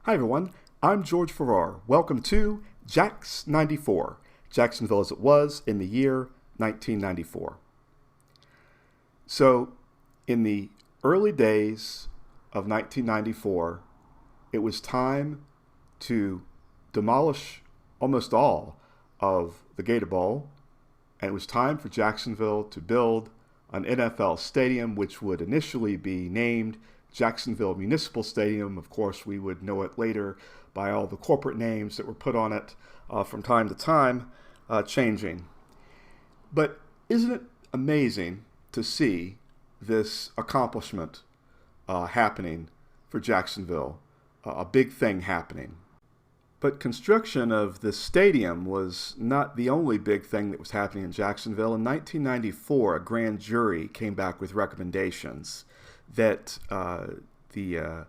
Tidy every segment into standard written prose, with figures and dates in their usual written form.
Hi everyone, I'm George Farrar. Welcome to Jax 94, Jacksonville as it was in the year 1994. So, in the early days of 1994, it was time to demolish almost all of the Gator Bowl, and it was time for Jacksonville to build an NFL stadium, which would initially be named Jacksonville Municipal Stadium. Of course, we would know it later by all the corporate names that were put on it from time to time, changing. But isn't it amazing to see this accomplishment happening for Jacksonville, a big thing happening? But construction of this stadium was not the only big thing that was happening in Jacksonville. In 1994, a grand jury came back with recommendations that the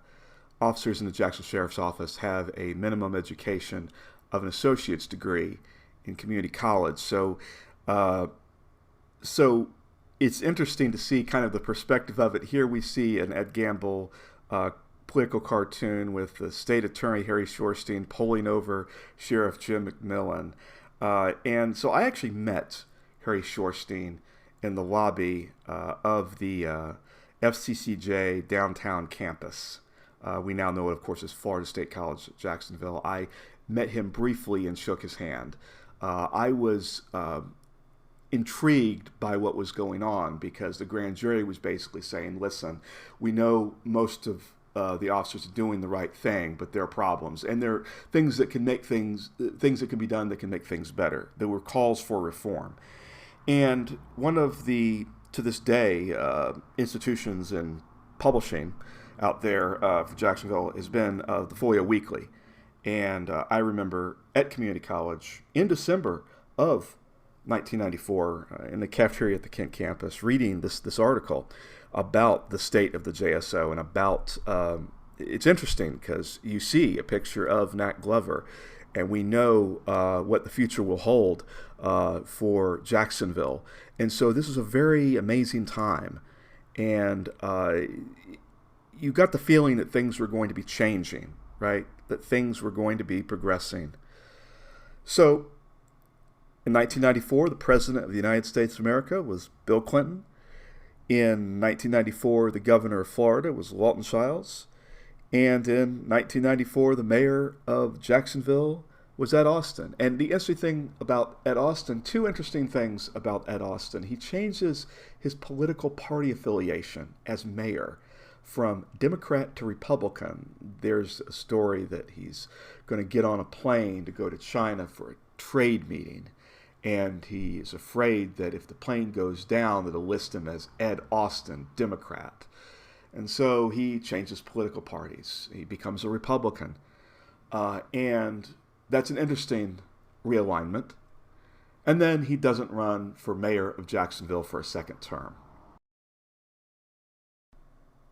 officers in the Jacksonville Sheriff's Office have a minimum education of an associate's degree in community college. So it's interesting to see kind of the perspective of it. Here we see an Ed Gamble political cartoon with the state attorney Harry Shorstein pulling over Sheriff Jim McMillan. And so I actually met Harry Shorstein in the lobby of the FCCJ downtown campus. We now know it, of course, as Florida State College at Jacksonville. I met him briefly and shook his hand. I was intrigued by what was going on because the grand jury was basically saying, listen, we know most of the officers are doing the right thing, but there are problems, and there are things that can make things that can be done that can make things better. There were calls for reform. And one of the, to this day, institutions in publishing out there for Jacksonville has been the Folio Weekly. And I remember at community college in December of 1994 in the cafeteria at the Kent campus reading this article about the state of the JSO and about, it's interesting because you see a picture of Nat Glover, and we know what the future will hold for Jacksonville. And so this is a very amazing time. And you got the feeling that things were going to be changing, right? That things were going to be progressing. So in 1994, the President of the United States of America was Bill Clinton. In 1994, the Governor of Florida was Walton Childs. And in 1994, the Mayor of Jacksonville was Ed Austin. And the interesting thing about Ed Austin, two interesting things about Ed Austin. He changes his political party affiliation as mayor from Democrat to Republican. There's a story that he's going to get on a plane to go to China for a trade meeting. And he is afraid that if the plane goes down, that it'll list him as Ed Austin, Democrat. And so he changes political parties. He becomes a Republican. And that's an interesting realignment. And then he doesn't run for mayor of Jacksonville for a second term.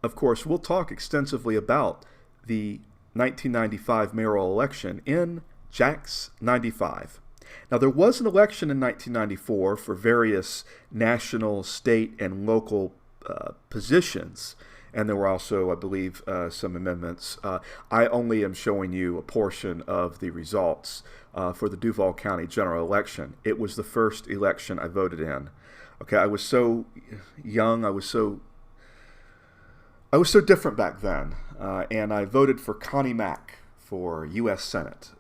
Of course, we'll talk extensively about the 1995 mayoral election in Jax 95. Now, there was an election in 1994 for various national, state, and local positions. And there were also, I believe, some amendments. I only am showing you a portion of the results for the Duval County general election. It was the first election I voted in. Okay, I was so young. I was so different back then. And I voted for Connie Mack for U.S. Senate.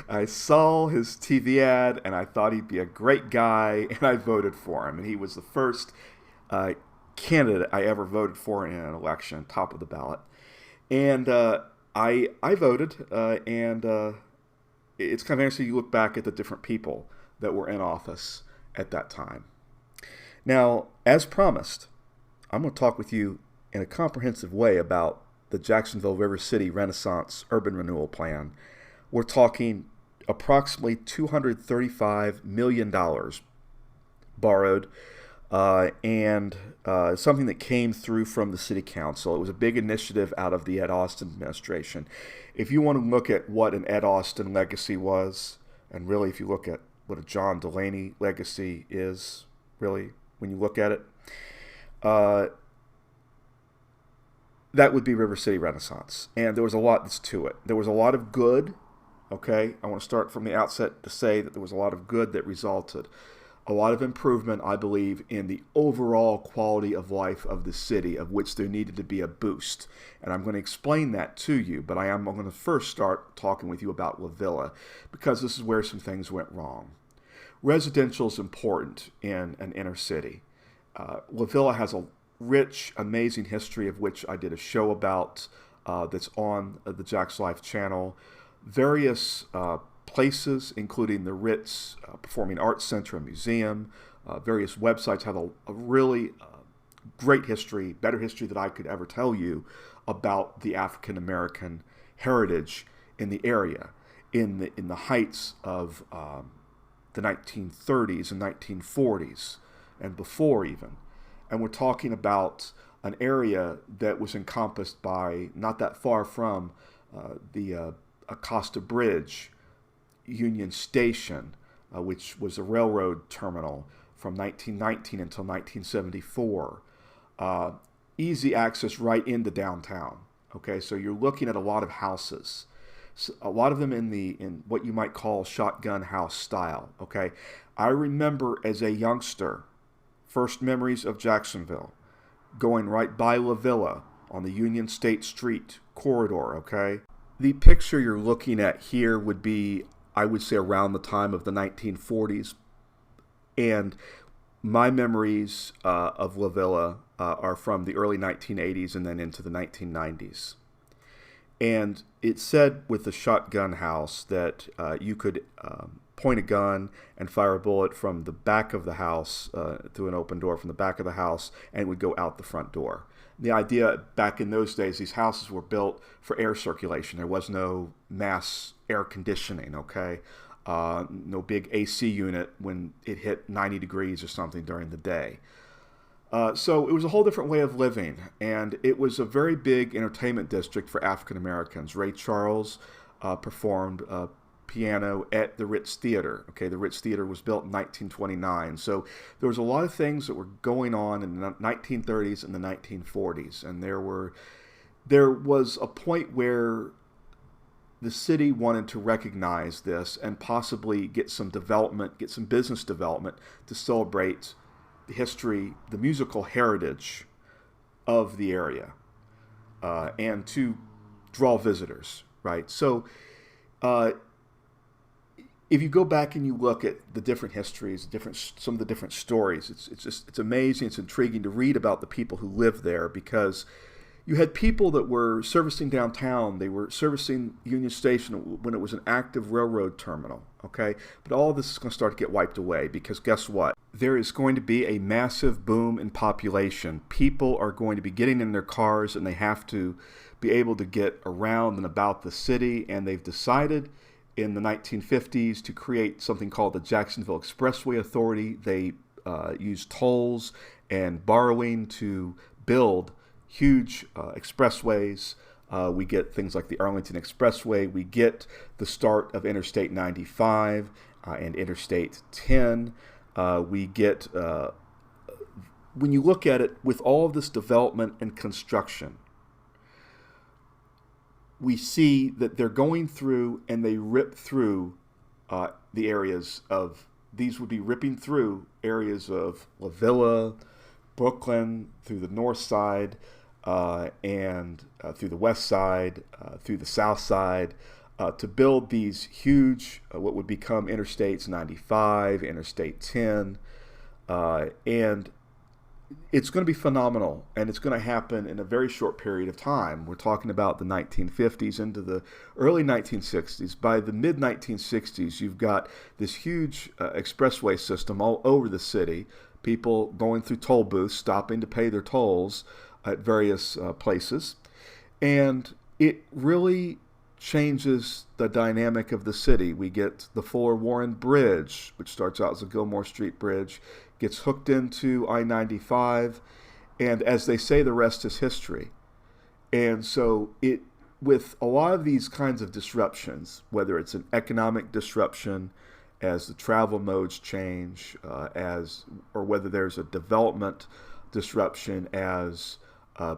I saw his TV ad, and I thought he'd be a great guy, and I voted for him. And he was the first candidate I ever voted for in an election, top of the ballot. And I voted, and it's kind of interesting. You look back at the different people that were in office at that time. Now, as promised, I'm going to talk with you in a comprehensive way about the Jacksonville River City Renaissance Urban Renewal Plan. We're talking approximately $235 million borrowed, and something that came through from the city council. It was a big initiative out of the Ed Austin administration. If you want to look at what an Ed Austin legacy was, and really if you look at what a John Delaney legacy is, really, when you look at it, That would be River City Renaissance. And there was a lot that's to it. There was a lot of good, okay? I want to start from the outset to say that there was a lot of good that resulted. A lot of improvement, I believe, in the overall quality of life of the city, of which there needed to be a boost. And I'm going to explain that to you, but I'm going to first start talking with you about LaVilla, because this is where some things went wrong. Residential is important in an inner city. LaVilla has a rich, amazing history of which I did a show about that's on the Jack's Life channel. Various places, including the Ritz Performing Arts Center and Museum. Various websites have a really great history, better history than I could ever tell you about the African American heritage in the area, in the heights of the 1930s and 1940s and before even. And we're talking about an area that was encompassed by, not that far from, the Acosta Bridge, Union Station, which was a railroad terminal from 1919 until 1974. Easy access right into downtown. Okay, so you're looking at a lot of houses, so a lot of them in what you might call shotgun house style. Okay, I remember as a youngster, first memories of Jacksonville, going right by LaVilla on the Union State Street corridor. Okay, the picture you're looking at here would be, I would say, around the time of the 1940s. And my memories of LaVilla are from the early 1980s and then into the 1990s. And it said with the shotgun house that you could point a gun and fire a bullet from the back of the house through an open door from the back of the house, and it would go out the front door. The idea back in those days, these houses were built for air circulation. There was no mass air conditioning, okay? No big AC unit when it hit 90 degrees or something during the day. So it was a whole different way of living, and it was a very big entertainment district for African Americans. Ray Charles performed piano at the Ritz Theater. Okay, the Ritz Theater was built in 1929. So there was a lot of things that were going on in the 1930s and the 1940s, and there was a point where the city wanted to recognize this and possibly get some development, get some business development to celebrate the history, the musical heritage of the area, and to draw visitors, right? So if you go back and you look at the different histories, some of the different stories, it's amazing, it's intriguing to read about the people who lived there, because you had people that were servicing downtown. They were servicing Union Station when it was an active railroad terminal, okay? But all of this is going to start to get wiped away, because guess what? There is going to be a massive boom in population. People are going to be getting in their cars, and they have to be able to get around and about the city, and they've decided in the 1950s to create something called the Jacksonville Expressway Authority. They used tolls and borrowing to build huge expressways. We get things like the Arlington Expressway. We get the start of Interstate 95 and Interstate 10. We get, when you look at it, with all of this development and construction, we see that they're going through and they rip through the areas of, these would be ripping through areas of LaVilla, Brooklyn, through the north side, and through the west side, through the south side, to build these huge, what would become Interstates 95, Interstate 10, and it's going to be phenomenal, and it's going to happen in a very short period of time. We're talking about the 1950s into the early 1960s. By the mid-1960s, you've got this huge expressway system all over the city, people going through toll booths, stopping to pay their tolls at various places, and it really changes the dynamic of the city. We get the Fuller Warren Bridge, which starts out as a Gilmore Street Bridge, gets hooked into I-95, and as they say, the rest is history. And so it, with a lot of these kinds of disruptions, whether it's an economic disruption as the travel modes change, or whether there's a development disruption as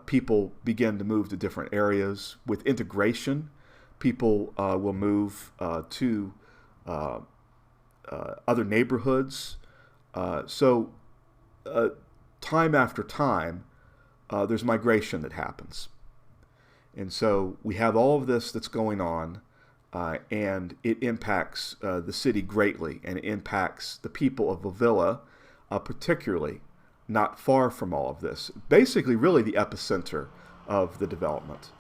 People begin to move to different areas. With integration, people will move to other neighborhoods. So time after time, there's migration that happens. And so we have all of this that's going on, and it impacts the city greatly, and it impacts the people of LaVilla, particularly not far from all of this. Basically, really the epicenter of the development,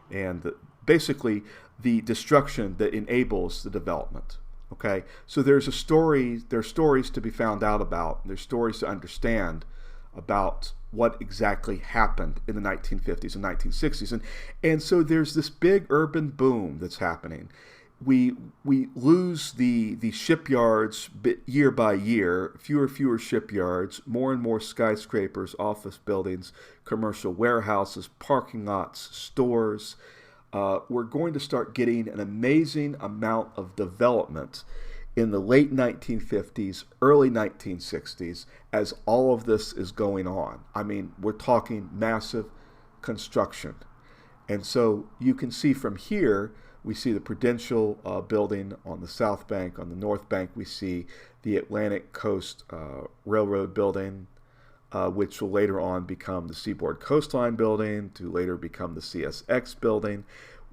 and basically the destruction that enables the development. Okay, so there's stories to be found out about. There's stories to understand about what exactly happened in the 1950s and 1960s. And so there's this big urban boom that's happening. We lose the shipyards year by year, fewer shipyards, more and more skyscrapers, office buildings, commercial warehouses, parking lots, stores. We're going to start getting an amazing amount of development in the late 1950s, early 1960s, as all of this is going on. I mean, we're talking massive construction. And so you can see from here, we see the Prudential building on the South Bank. On the North Bank, we see the Atlantic Coast Railroad building, which will later on become the Seaboard Coastline building, to later become the CSX building.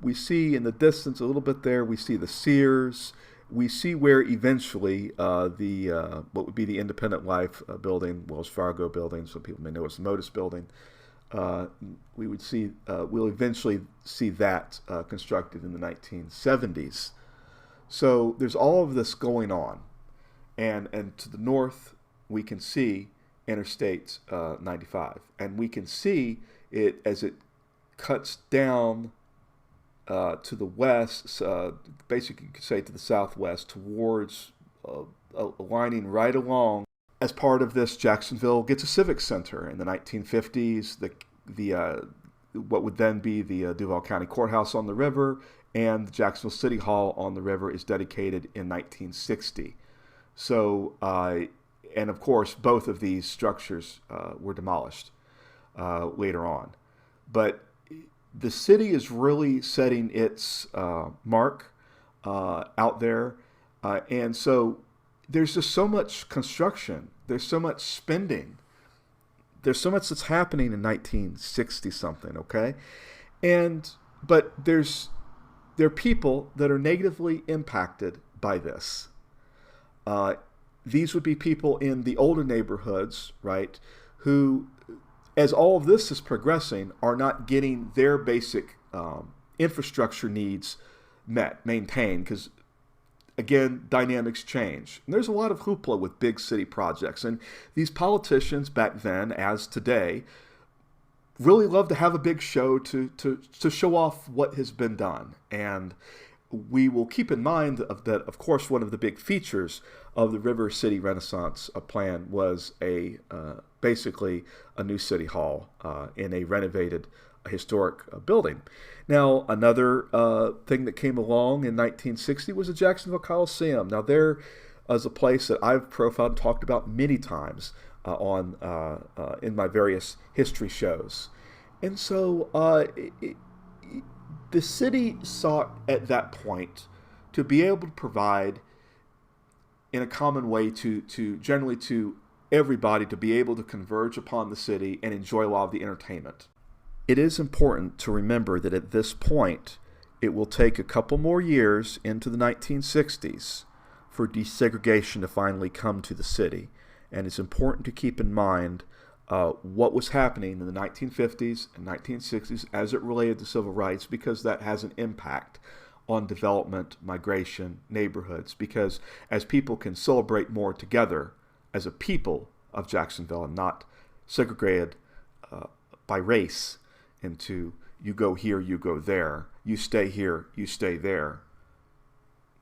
We see in the distance a little bit there, we see the Sears. We see where eventually the what would be the Independent Life building, Wells Fargo building, some people may know it's the Modus building. We'll eventually see that constructed in the 1970s. So there's all of this going on, and to the north we can see Interstate 95, and we can see it as it cuts down to the west, basically you could say to the southwest, towards aligning right along. As part of this, Jacksonville gets a civic center in the 1950s. What would then be the Duval County Courthouse on the river, and the Jacksonville City Hall on the river is dedicated in 1960. So, and of course, both of these structures were demolished later on. But the city is really setting its mark out there. And so there's just so much construction. There's so much spending. There's so much that's happening in 1960-something, okay? But there are people that are negatively impacted by this. These would be people in the older neighborhoods, right, who, as all of this is progressing, are not getting their basic infrastructure needs maintained, because, again, dynamics change. And there's a lot of hoopla with big city projects. And these politicians back then, as today, really love to have a big show to show off what has been done. And we will keep in mind that, of course, one of the big features of the River City Renaissance plan was basically a new city hall in a renovated historic building. Now, another thing that came along in 1960 was the Jacksonville Coliseum. Now, there is a place that I've profiled and talked about many times in my various history shows. And so the city sought at that point to be able to provide in a common way to generally to everybody to be able to converge upon the city and enjoy a lot of the entertainment. It is important to remember that at this point, it will take a couple more years into the 1960s for desegregation to finally come to the city. And it's important to keep in mind what was happening in the 1950s and 1960s as it related to civil rights, because that has an impact on development, migration, neighborhoods, because as people can celebrate more together as a people of Jacksonville and not segregated by race into you go here, you go there, you stay here, you stay there.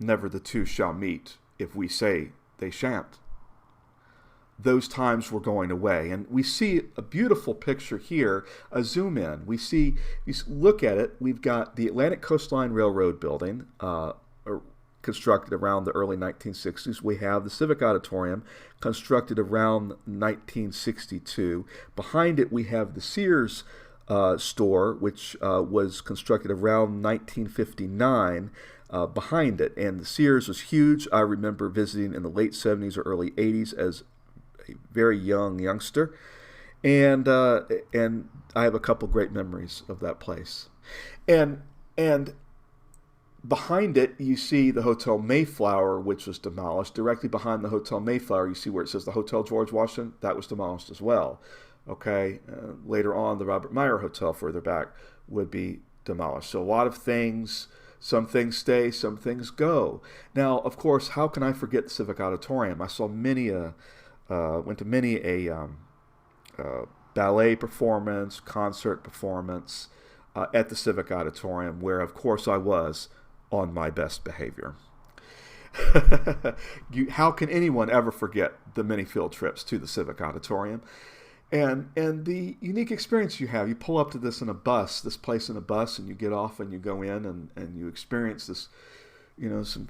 Never the two shall meet if we say they shan't. Those times were going away. And we see a beautiful picture here, a zoom in. We see, you look at it, we've got the Atlantic Coastline Railroad building constructed around the early 1960s. We have the Civic Auditorium constructed around 1962. Behind it, we have the Sears store, which was constructed around 1959, behind it. And the Sears was huge. I remember visiting in the late 70s or early 80s as a very young youngster. And I have a couple great memories of that place. And behind it, you see the Hotel Mayflower, which was demolished. Directly behind the Hotel Mayflower, you see where it says the Hotel George Washington. That was demolished as well. Okay. Later on, the Robert Meyer Hotel further back would be demolished. So a lot of things, some things stay, some things go. Now, of course, how can I forget the Civic Auditorium? I saw went to many a ballet performance, concert performance at the Civic Auditorium, where, of course, I was on my best behavior. How can anyone ever forget the many field trips to the Civic Auditorium? And the unique experience you have. You pull up to this place in a bus, and you get off and you go in and you experience this, some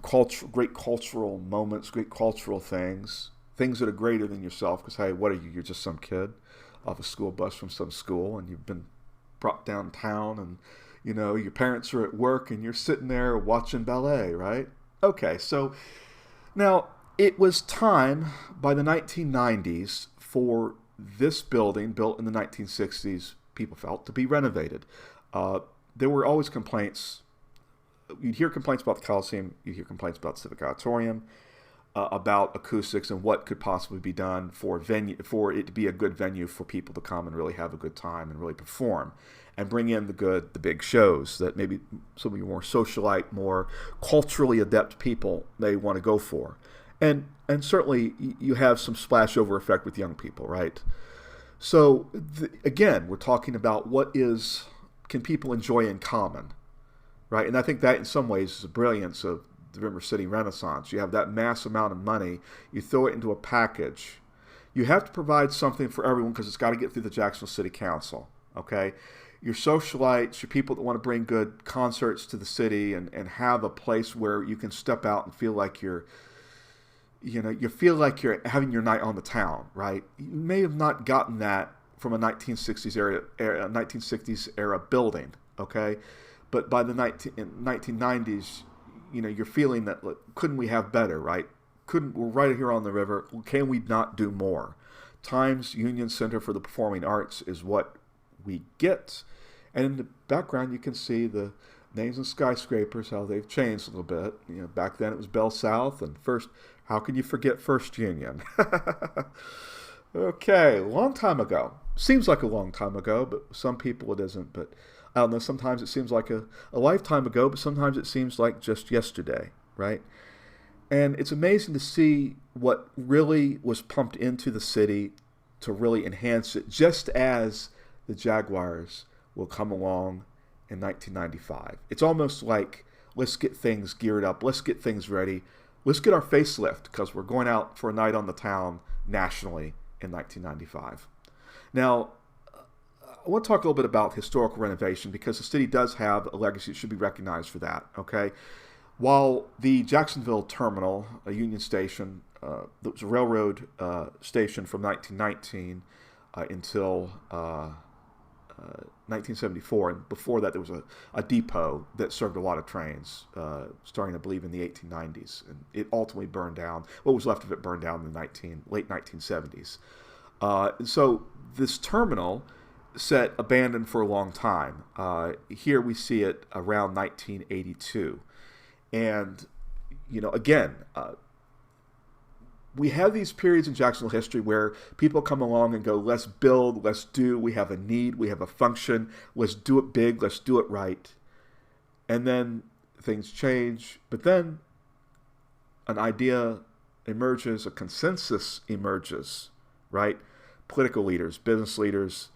great cultural moments, great cultural things that are greater than yourself. Because, hey, what are you? You're just some kid off a school bus from some school, and you've been brought downtown, and your parents are at work, and you're sitting there watching ballet, right? Okay, so now it was time by the 1990s for this building, built in the 1960s, people felt, to be renovated. There were always complaints. You'd hear complaints about the Coliseum, you'd hear complaints about the Civic Auditorium, about acoustics and what could possibly be done for it to be a good venue for people to come and really have a good time and really perform and bring in the big shows that maybe some of your more socialite, more culturally adept people may want to go for. And certainly you have some splashover effect with young people, right? So again, we're talking about can people enjoy in common, right? And I think that in some ways is the brilliance of the River City Renaissance. You have that mass amount of money, you throw it into a package. You have to provide something for everyone because it's got to get through the Jacksonville City Council, okay? Your socialites, your people that want to bring good concerts to the city and have a place where you can step out and feel like you're having your night on the town, right? You may have not gotten that from a 1960s era building, okay? But by the 1990s, you're feeling that, look, couldn't we have better, right? We're right here on the river. Can we not do more? Times Union Center for the Performing Arts is what we get. And in the background, you can see the names of skyscrapers, how they've changed a little bit. Back then it was Bell South, and first, how can you forget First Union? Okay, long time ago. Seems like a long time ago, but some people it isn't. But I don't know, sometimes it seems like a lifetime ago, but sometimes it seems like just yesterday, right? And it's amazing to see what really was pumped into the city to really enhance it, just as the Jaguars will come along in 1995. It's almost like, let's get things geared up, let's get things ready, let's get our facelift, because we're going out for a night on the town nationally in 1995. Now, I want to talk a little bit about historical renovation because the city does have a legacy that should be recognized for that, okay? While the Jacksonville Terminal, a Union Station, that was a railroad station from 1919 until 1974, and before that there was a depot that served a lot of trains, starting, I believe, in the 1890s, and it ultimately burned down. What was left of it burned down in the late 1970s. And so this terminal sat abandoned for a long time. Here we see it around 1982. And, again, we have these periods in Jacksonville history where people come along and go, let's build, let's do, we have a need, we have a function, let's do it big, let's do it right. And then things change, but then an idea emerges, a consensus emerges, right? Political leaders, business leaders,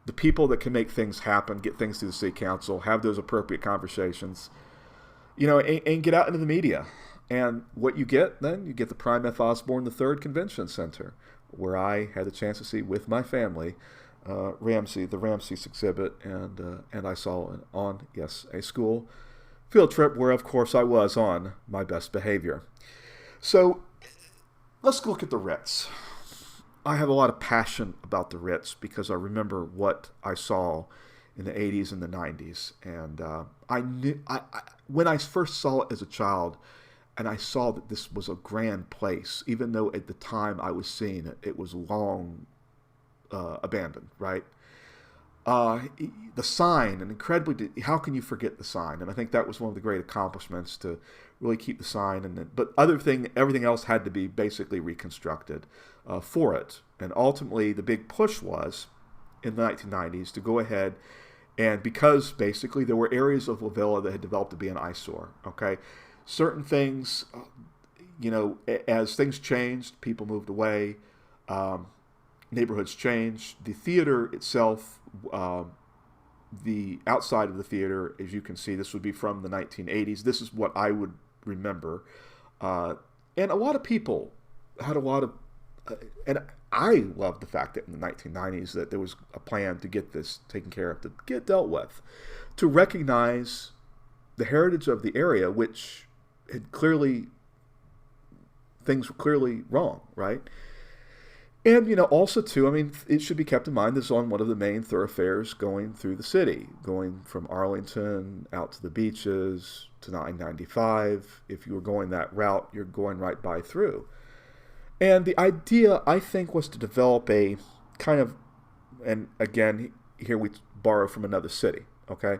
the people that can make things happen, get things through the city council, have those appropriate conversations, and get out into the media. And what you get then, you get the Prime F. Osborne III Convention Center, where I had the chance to see with my family the Ramses exhibit, and I saw a school field trip where, of course, I was on my best behavior. So let's look at the Ritz. I have a lot of passion about the Ritz because I remember what I saw in the 80s and the 90s. And when I first saw it as a child, and I saw that this was a grand place, even though at the time I was seeing it, it was long abandoned, right? The sign, and incredibly, how can you forget the sign? And I think that was one of the great accomplishments, to really keep the sign. But everything else had to be basically reconstructed for it. And ultimately, the big push was in the 1990s to go ahead, and because basically there were areas of LaVilla that had developed to be an eyesore. Okay, certain things, as things changed, people moved away. Neighborhoods changed. The theater itself, the outside of the theater, as you can see, this would be from the 1980s. This is what I would remember. And a lot of people had a lot of, and I love the fact that in the 1990s that there was a plan to get this taken care of, to get dealt with, to recognize the heritage of the area, which had things were clearly wrong, right? And, also, too, I mean, it should be kept in mind this is on one of the main thoroughfares going through the city, going from Arlington out to the beaches to 995. If you were going that route, you're going right by through. And the idea, I think, was to develop a kind of, and again, here we borrow from another city, okay?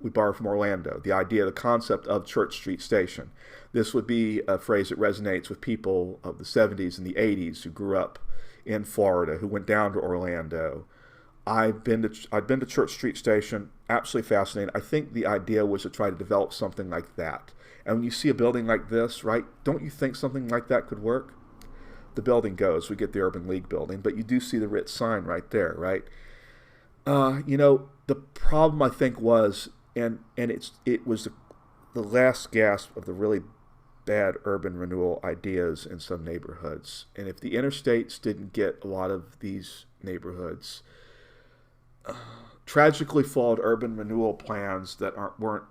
We borrow from Orlando. The idea, the concept of Church Street Station. This would be a phrase that resonates with people of the 70s and the 80s who grew up in Florida, who went down to Orlando. I'd been to Church Street Station, absolutely fascinating. I think the idea was to try to develop something like that. And when you see a building like this, right, don't you think something like that could work? The building goes. We get the Urban League building, but you do see the Ritz sign right there, right? The problem, I think, was, and it was the last gasp of the really bad urban renewal ideas in some neighborhoods. And if the interstates didn't get a lot of these neighborhoods, tragically flawed urban renewal plans that weren't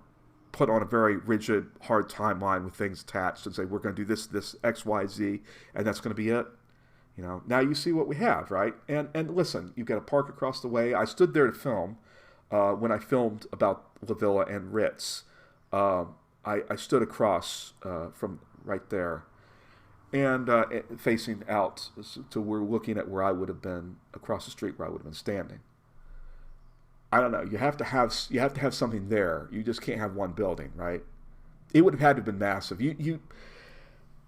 put on a very rigid, hard timeline with things attached and say, we're going to do this, X, Y, Z, and that's going to be it. Now you see what we have, right? And listen, you've got a park across the way. I stood there to film when I filmed about LaVilla and Ritz. I stood across from right there and facing out, so we're looking at where I would have been, across the street where I would have been standing. I don't know. You have to have something there. You just can't have one building, right? It would have had to have been massive.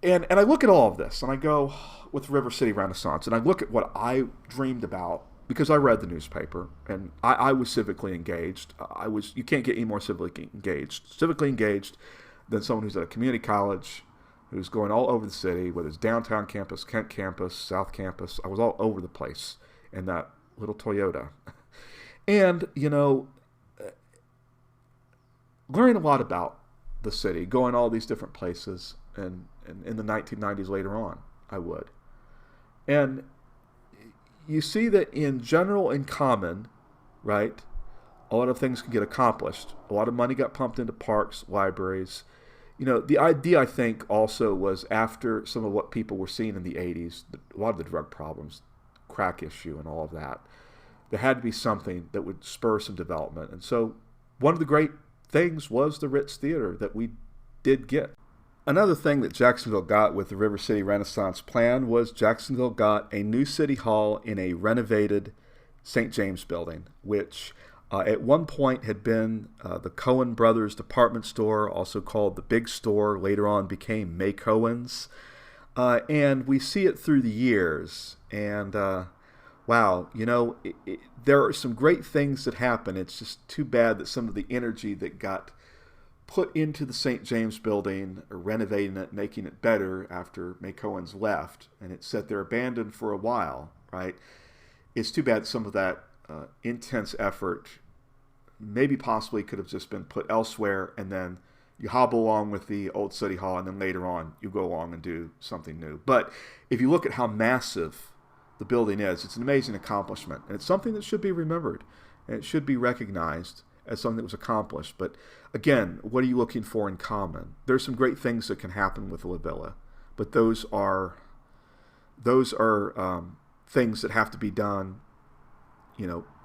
And I look at all of this, and I go with River City Renaissance, and I look at what I dreamed about, because I read the newspaper, and I was civically engaged. You can't get any more civically engaged than someone who's at a community college, who's going all over the city, whether it's downtown campus, Kent campus, South campus. I was all over the place in that little Toyota. And, learning a lot about the city, going all these different places, and in the 1990s later on, I would. And you see that in general, in common, right, a lot of things can get accomplished. A lot of money got pumped into parks, libraries. The idea, I think, also was after some of what people were seeing in the 80s, a lot of the drug problems, crack issue and all of that, there had to be something that would spur some development. And so one of the great things was the Ritz Theater that we did get. Another thing that Jacksonville got with the River City Renaissance plan was Jacksonville got a new city hall in a renovated St. James building, which at one point had been the Cohen Brothers department store, also called the Big Store, later on became May Cohen's. And we see it through the years. And wow, there are some great things that happen. It's just too bad that some of the energy that got put into the St. James building, or renovating it, making it better after May Cohen's left, and it sat there abandoned for a while, right? It's too bad some of that intense effort maybe possibly could have just been put elsewhere, and then you hobble along with the old city hall, and then later on you go along and do something new. But if you look at how massive the building is, it's an amazing accomplishment, and it's something that should be remembered, and it should be recognized as something that was accomplished. But again, what are you looking for in common? There's some great things that can happen with LaVilla, but those are things that have to be done,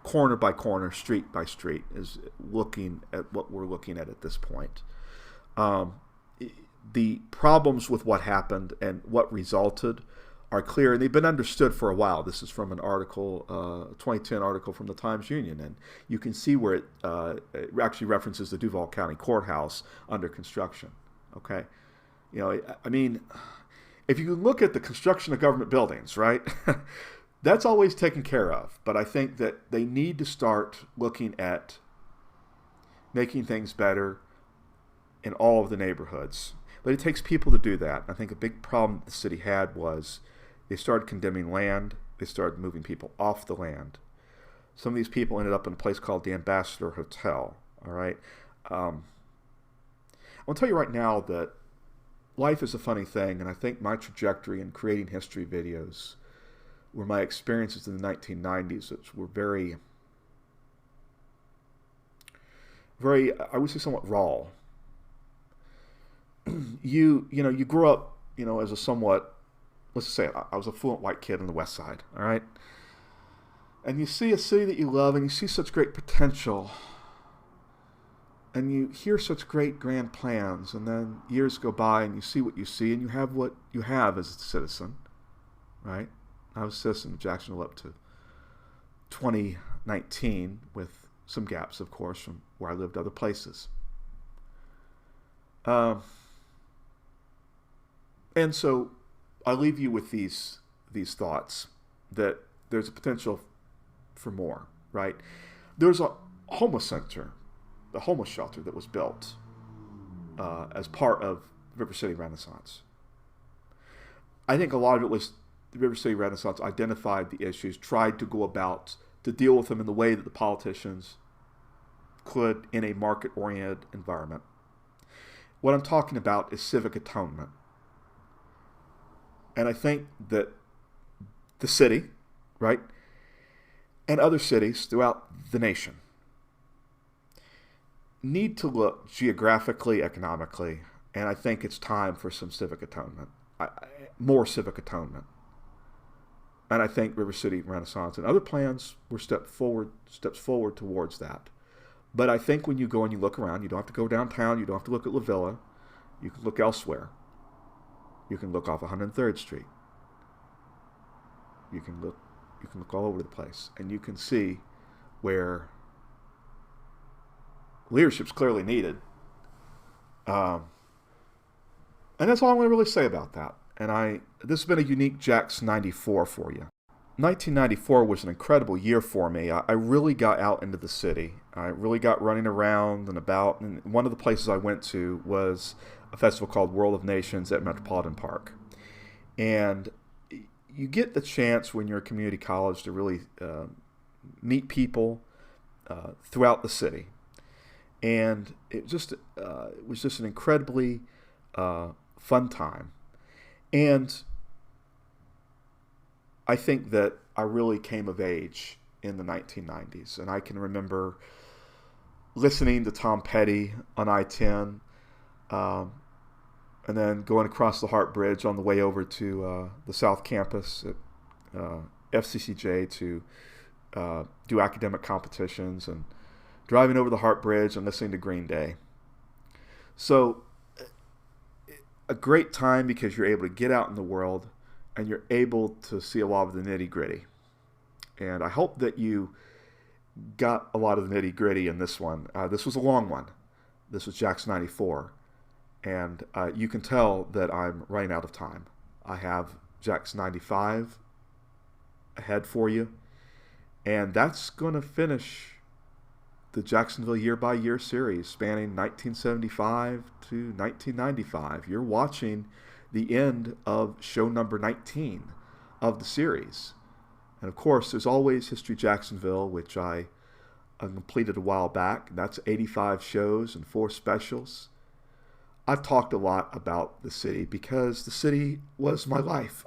corner by corner, street by street, is looking at what we're looking at this point. The problems with what happened and what resulted are clear, and they've been understood for a while. This is from an article, a 2010 article from the Times-Union, and you can see where it actually references the Duval County courthouse under construction. Okay, I mean, if you look at the construction of government buildings, right, that's always taken care of. But I think that they need to start looking at making things better in all of the neighborhoods. But it takes people to do that. I think a big problem the city had was they started condemning land. They started moving people off the land. Some of these people ended up in a place called the Ambassador Hotel. All right. I'll tell you right now that life is a funny thing, and I think my trajectory in creating history videos were my experiences in the 1990s, which were very, I would say, somewhat raw. You grew up, as a somewhat, let's just say I was a fluent white kid on the West Side, all right? And you see a city that you love, and you see such great potential, and you hear such great grand plans, and then years go by, and you see what you see, and you have what you have as a citizen, right? I was a citizen of Jacksonville up to 2019, with some gaps, of course, from where I lived other places. And so I leave you with these thoughts that there's a potential for more, right? There's a homeless center, the homeless shelter that was built as part of River City Renaissance. I think a lot of it was the River City Renaissance identified the issues, tried to go about to deal with them in the way that the politicians could in a market-oriented environment. What I'm talking about is civic atonement. And I think that the city, right, and other cities throughout the nation need to look geographically, economically, and I think it's time for some civic atonement, more civic atonement. And I think River City Renaissance and other plans were steps forward towards that. But I think when you go and you look around, you don't have to go downtown, you don't have to look at LaVilla, you can look elsewhere. You can look off 103rd Street. You can look all over the place, and you can see where leadership's clearly needed. And that's all I'm going to really say about that. And this has been a unique Jax 94 for you. 1994 was an incredible year for me. I really got out into the city. I really got running around and about. And one of the places I went to was a festival called World of Nations at Metropolitan Park. And you get the chance when you're at community college to really meet people throughout the city. And it was just an incredibly fun time. And I think that I really came of age in the 1990s. And I can remember listening to Tom Petty on I-10, and then going across the Hart Bridge on the way over to the South Campus at FCCJ to do academic competitions, and driving over the Hart Bridge and listening to Green Day. So a great time because you're able to get out in the world and you're able to see a lot of the nitty-gritty. And I hope that you got a lot of the nitty-gritty in this one. This was a long one. This was Jax 94. And you can tell that I'm running out of time. I have Jax 95 ahead for you. And that's going to finish the Jacksonville Year by Year series spanning 1975 to 1995. You're watching the end of show number 19 of the series. And of course, there's always History Jacksonville, which I completed a while back. That's 85 shows and 4 specials. I've talked a lot about the city because the city was my life.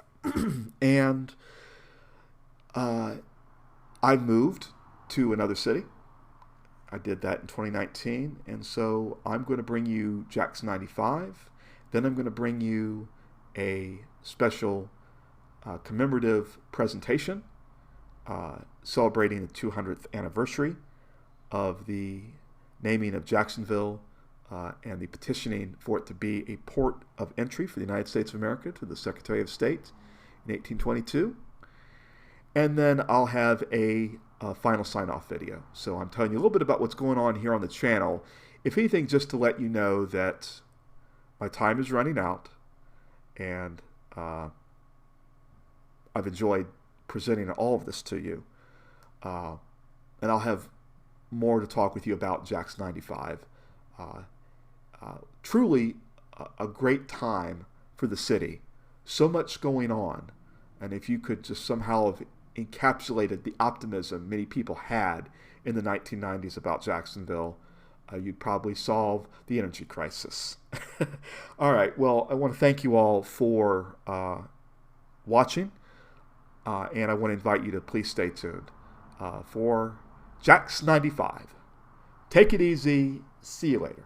And I moved to another city. I did that in 2019. And so I'm going to bring you Jax 95. Then I'm going to bring you a special commemorative presentation celebrating the 200th anniversary of the naming of Jacksonville and the petitioning for it to be a port of entry for the United States of America to the Secretary of State in 1822. And then I'll have a final sign-off video. So I'm telling you a little bit about what's going on here on the channel. If anything, just to let you know that my time is running out, and I've enjoyed presenting all of this to you. And I'll have more to talk with you about Jax 95. Truly a great time for the city. So much going on. And if you could just somehow have encapsulated the optimism many people had in the 1990s about Jacksonville, you'd probably solve the energy crisis. All right. Well, I want to thank you all for watching. And I want to invite you to please stay tuned for Jax 95. Take it easy. See you later.